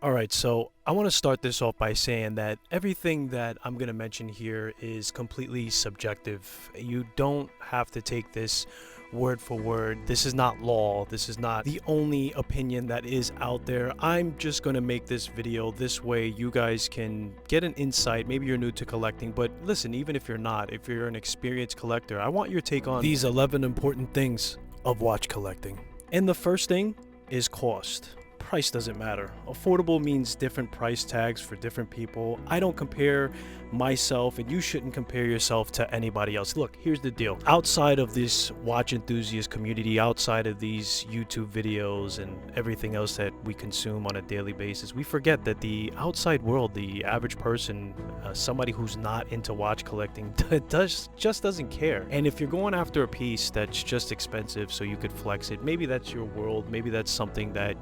All right, so I want to start this off by saying that everything that I'm going to mention here is completely subjective. You don't have to take this word for word. This is not law. This is not the only opinion that is out there. I'm just going to make this video this way you guys can get an insight. Maybe you're new to collecting, but listen, even if you're not, if you're an experienced collector, I want your take on these 11 important things of watch collecting. And the first thing is cost. Price doesn't matter. Affordable means different price tags for different people. I don't compare myself, and you shouldn't compare yourself to anybody else. Look, here's the deal. Outside of this watch enthusiast community, outside of these YouTube videos and everything else that we consume on a daily basis, we forget that the outside world, the average person, somebody who's not into watch collecting, just doesn't care. And if you're going after a piece that's just expensive so you could flex it, maybe that's your world. Maybe that's something that,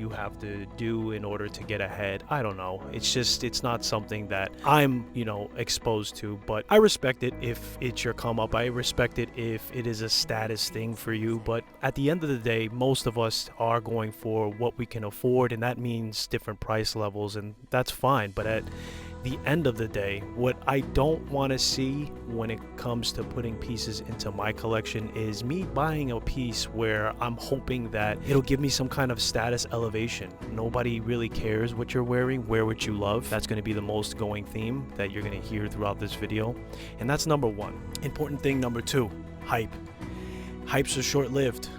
you have to do in order to get ahead. I don't know. It's not something that I'm, exposed to, but I respect it if it's your come up. I respect it if it is a status thing for you. But at the end of the day, most of us are going for what we can afford, and that means different price levels, and that's fine. But at the end of the day, what I don't want to see when it comes to putting pieces into my collection is me buying a piece where I'm hoping that it'll give me some kind of status elevation. Nobody really cares what you're wearing. Wear what you love. That's going to be the most going theme that you're going to hear throughout this video. And that's number one. Important thing number two, hype. Hypes are short-lived.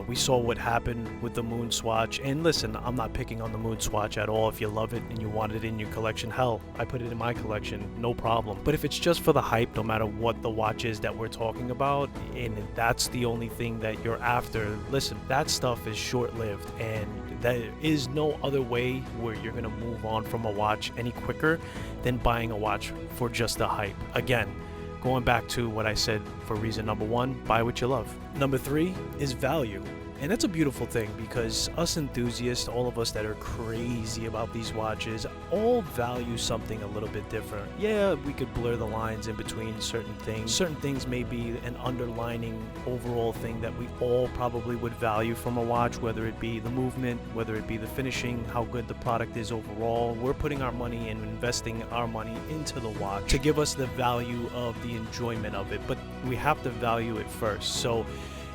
We saw what happened with the Moon Swatch, and listen, I'm not picking on the Moon Swatch at all. If you love it and you want it in your collection, hell, I put it in my collection, no problem. But if it's just for the hype, no matter what the watch is that we're talking about, and that's the only thing that you're after, listen, that stuff is short-lived, and there is no other way where you're gonna move on from a watch any quicker than buying a watch for just the hype. Again, going back to what I said for reason number one, buy what you love. Number three is value. And that's a beautiful thing because us enthusiasts, all of us that are crazy about these watches, all value something a little bit different. Yeah, we could blur the lines in between certain things. Certain things may be an underlining overall thing that we all probably would value from a watch, whether it be the movement, whether it be the finishing, how good the product is overall. We're putting our money and investing our money into the watch to give us the value of the enjoyment of it, but we have to value it first. So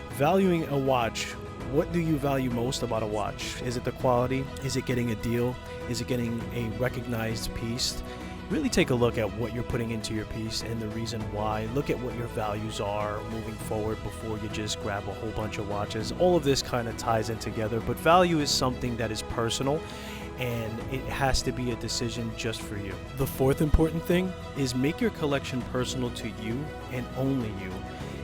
valuing a watch, what do you value most about a watch? Is it the quality? Is it getting a deal? Is it getting a recognized piece? Really take a look at what you're putting into your piece and the reason why. Look at what your values are moving forward before you just grab a whole bunch of watches. All of this kind of ties in together, but value is something that is personal and it has to be a decision just for you. The fourth important thing is make your collection personal to you and only you.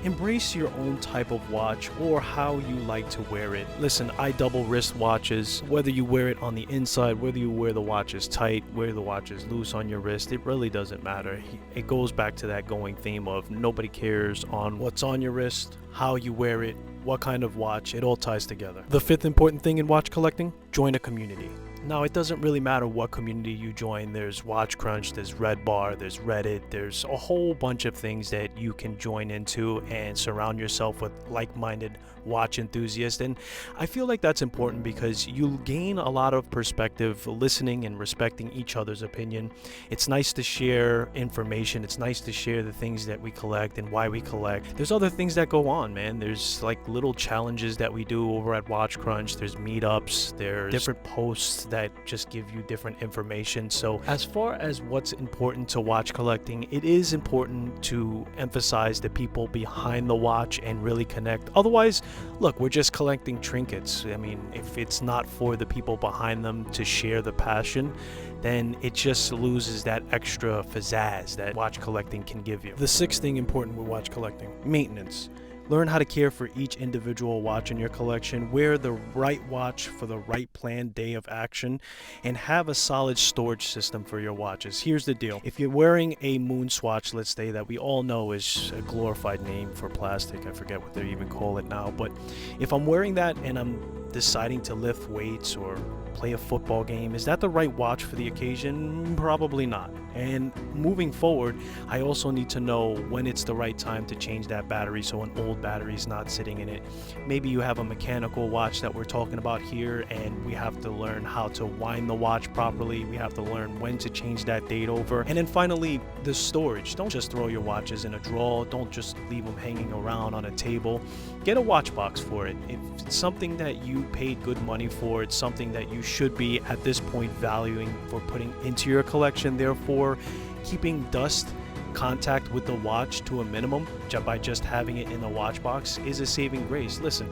Embrace your own type of watch or how you like to wear it. Listen, I double wrist watches. Whether you wear it on the inside, whether you wear the watches tight, wear the watches loose on your wrist, it really doesn't matter. It goes back to that going theme of nobody cares on what's on your wrist, how you wear it, what kind of watch. It all ties together. The fifth important thing in watch collecting, join a community. Now, it doesn't really matter what community you join. There's Watch Crunch, there's Red Bar, there's Reddit, there's a whole bunch of things that you can join into and surround yourself with like-minded watch enthusiasts. And I feel like that's important because you gain a lot of perspective listening and respecting each other's opinion. It's nice to share information. It's nice to share the things that we collect and why we collect. There's other things that go on, man. There's like little challenges that we do over at Watch Crunch. There's meetups. There's different posts that just give you different information. So as far as what's important to watch collecting, it is important to emphasize the people behind the watch and really connect. Otherwise, look, we're just collecting trinkets. I mean, if it's not for the people behind them to share the passion, then it just loses that extra pizzazz that watch collecting can give you. The sixth thing important with watch collecting, maintenance. Learn how to care for each individual watch in your collection, wear the right watch for the right planned day of action, and have a solid storage system for your watches. Here's the deal. If you're wearing a Moon Swatch, let's say, that we all know is a glorified name for plastic, I forget what they even call it now, but if I'm wearing that and I'm deciding to lift weights or play a football game, is that the right watch for the occasion? Probably not. And moving forward, I also need to know when it's the right time to change that battery so an old battery is not sitting in it. Maybe you have a mechanical watch that we're talking about here, and we have to learn how to wind the watch properly. We have to learn when to change that date over. And then finally, the storage. Don't just throw your watches in a drawer. Don't just leave them hanging around on a table. Get a watch box for it. If it's something that you paid good money for, it's something that you should be at this point valuing for putting into your collection. Therefore, keeping dust contact with the watch to a minimum by just having it in the watch box is a saving grace. Listen,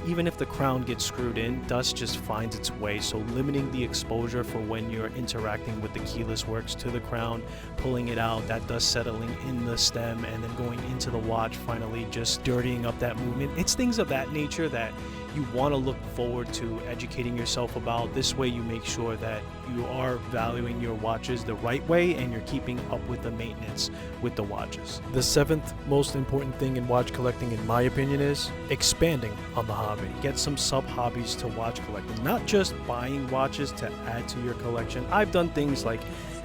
even if the crown gets screwed in, dust just finds its way, so limiting the exposure for when you're interacting with the keyless works to the crown, pulling it out, that dust settling in the stem, and then going into the watch, finally just dirtying up that movement. It's things of that nature that you want to look forward to educating yourself about. This way you make sure that you are valuing your watches the right way and you're keeping up with the maintenance with the watches. The seventh most important thing in watch collecting, in my opinion, is expanding on the hobby. Get some sub-hobbies to watch collecting, not just buying watches to add to your collection. I've done things like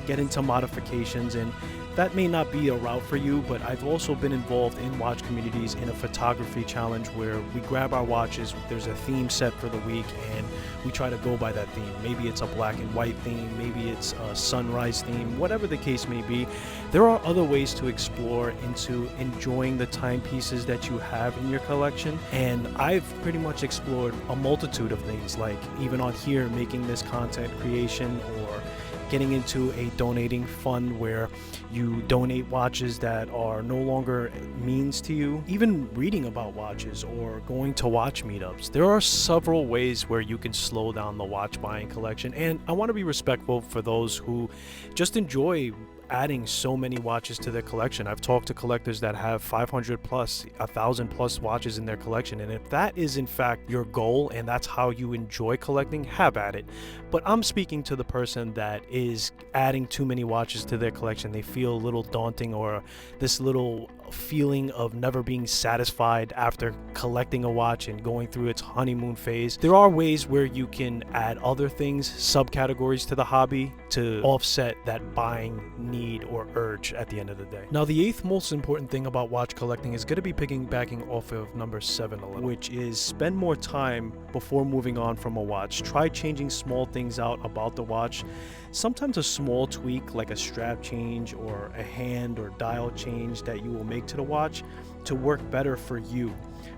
get into modifications, and that may not be a route for you, but I've also been involved in watch communities in a photography challenge where we grab our watches, there's a theme set for the week, and we try to go by that theme. Maybe it's a black and white theme, maybe it's a sunrise theme, whatever the case may be. There are other ways to explore into enjoying the timepieces that you have in your collection, and I've pretty much explored a multitude of things, like even on here, making this content creation, or getting into a donating fund where you donate watches that are no longer means to you, even reading about watches or going to watch meetups. There are several ways where you can slow down the watch buying collection, and I want to be respectful for those who just enjoy adding so many watches to their collection. I've talked to collectors that have 500 plus, 1,000 plus watches in their collection, and if that is in fact your goal and that's how you enjoy collecting, have at it. But I'm speaking to the person that is adding too many watches to their collection. They feel a little daunting, or this little feeling of never being satisfied after collecting a watch and going through its honeymoon phase. There are ways where you can add other things, subcategories to the hobby, to offset that buying need or urge at the end of the day. Now, the eighth most important thing about watch collecting is going to be piggybacking off of number 7 a little, which is spend more time before moving on from a watch. Try changing small things out about the watch. Sometimes a small tweak like a strap change or a hand or dial change that you will make to the watch to work better for you.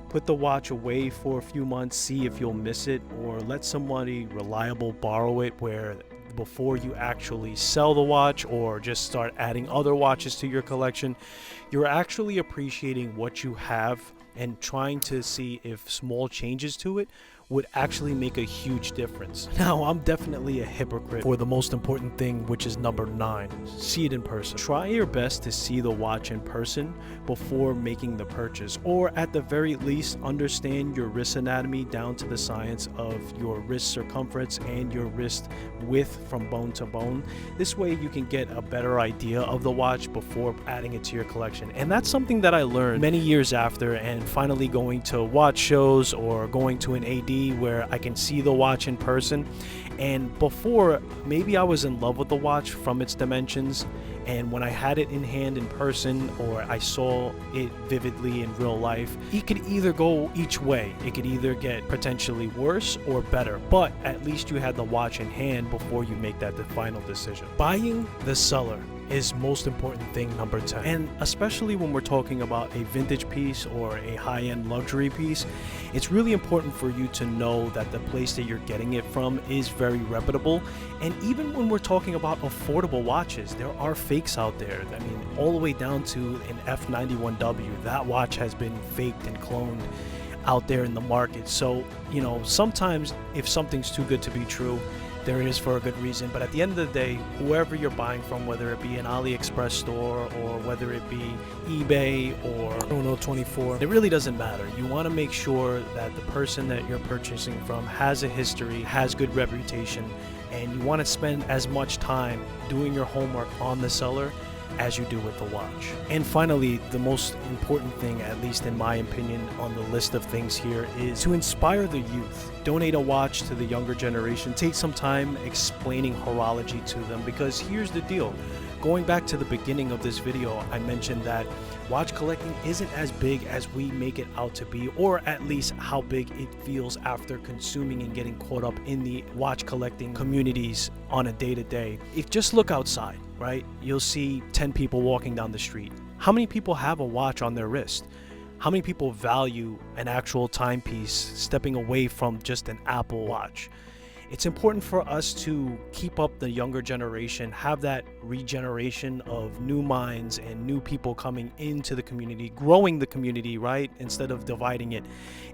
Put the watch away for a few months, see if you'll miss it, or let somebody reliable borrow it, where before you actually sell the watch or just start adding other watches to your collection, you're actually appreciating what you have and trying to see if small changes to it would actually make a huge difference. Now, I'm definitely a hypocrite for the most important thing, which is number 9. See it in person. Try your best to see the watch in person before making the purchase, or at the very least, understand your wrist anatomy down to the science of your wrist circumference and your wrist width from bone to bone. This way you can get a better idea of the watch before adding it to your collection. And that's something that I learned many years after, and finally going to watch shows or going to an AD where I can see the watch in person. And before, maybe I was in love with the watch from its dimensions, and when I had it in hand in person, or I saw it vividly in real life, it could either go each way. It could either get potentially worse or better, but at least you had the watch in hand before you make that the final decision. Buying the seller is most important thing, number 10. And especially when we're talking about a vintage piece or a high-end luxury piece, it's really important for you to know that the place that you're getting it from is very reputable. And even when we're talking about affordable watches, there are fakes out there. I mean, all the way down to an F91W. That watch has been faked and cloned out there in the market. So, you know, sometimes if something's too good to be true, there it is for a good reason. But at the end of the day, whoever you're buying from, whether it be an AliExpress store or whether it be eBay or Chrono24, it really doesn't matter. You want to make sure that the person that you're purchasing from has a history, has good reputation, and you want to spend as much time doing your homework on the seller as you do with the watch. And finally, the most important thing, at least in my opinion, on the list of things here is to inspire the youth. Donate a watch to the younger generation. Take some time explaining horology to them, because here's the deal. Going back to the beginning of this video, I mentioned that watch collecting isn't as big as we make it out to be, or at least how big it feels after consuming and getting caught up in the watch collecting communities on a day-to-day. If just look outside, right? You'll see 10 people walking down the street. How many people have a watch on their wrist? How many people value an actual timepiece, stepping away from just an Apple Watch? It's important for us to keep up the younger generation, have that regeneration of new minds and new people coming into the community, growing the community, right? Instead of dividing it,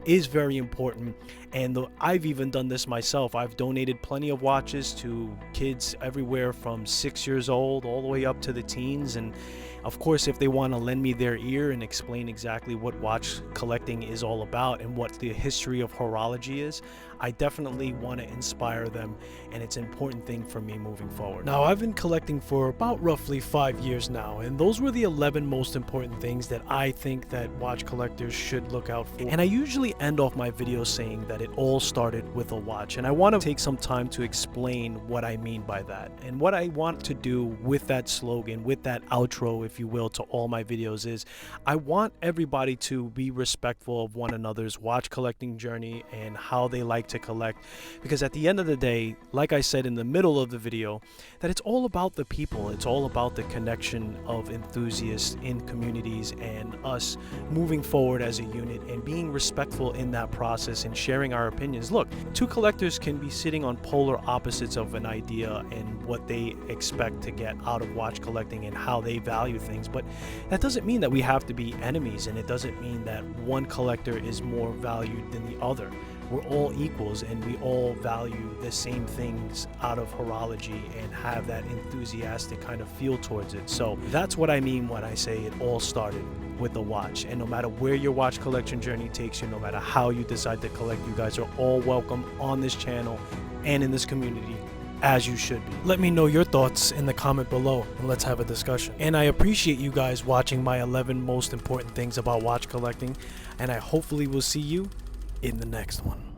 is very important. And I've even done this myself. I've donated plenty of watches to kids everywhere from 6 years old all the way up to the teens. And of course, if they want to lend me their ear and explain exactly what watch collecting is all about and what the history of horology is, I definitely want to inspire them, and it's an important thing for me moving forward. Now, I've been collecting for about roughly 5 years now, and those were the 11 most important things that I think that watch collectors should look out for. And I usually end off my videos saying that it all started with a watch, and I want to take some time to explain what I mean by that. And what I want to do with that slogan, with that outro, if you will, to all my videos is I want everybody to be respectful of one another's watch collecting journey and how they like to collect, because at the end of the day, like I said in the middle of the video, that it's all about the people. It's all about the connection of enthusiasts in communities and us moving forward as a unit and being respectful in that process and sharing our opinions. Look, two collectors can be sitting on polar opposites of an idea and what they expect to get out of watch collecting and how they value things, but that doesn't mean that we have to be enemies, and it doesn't mean that one collector is more valued than the other. We're all equals, and we all value the same things out of horology and have that enthusiastic kind of feel towards it. So that's what I mean when I say it all started with the watch. And no matter where your watch collection journey takes you, no matter how you decide to collect, you guys are all welcome on this channel and in this community, as you should be. Let me know your thoughts in the comment below and let's have a discussion. And I appreciate you guys watching my 11 most important things about watch collecting, and I hopefully will see you in the next one.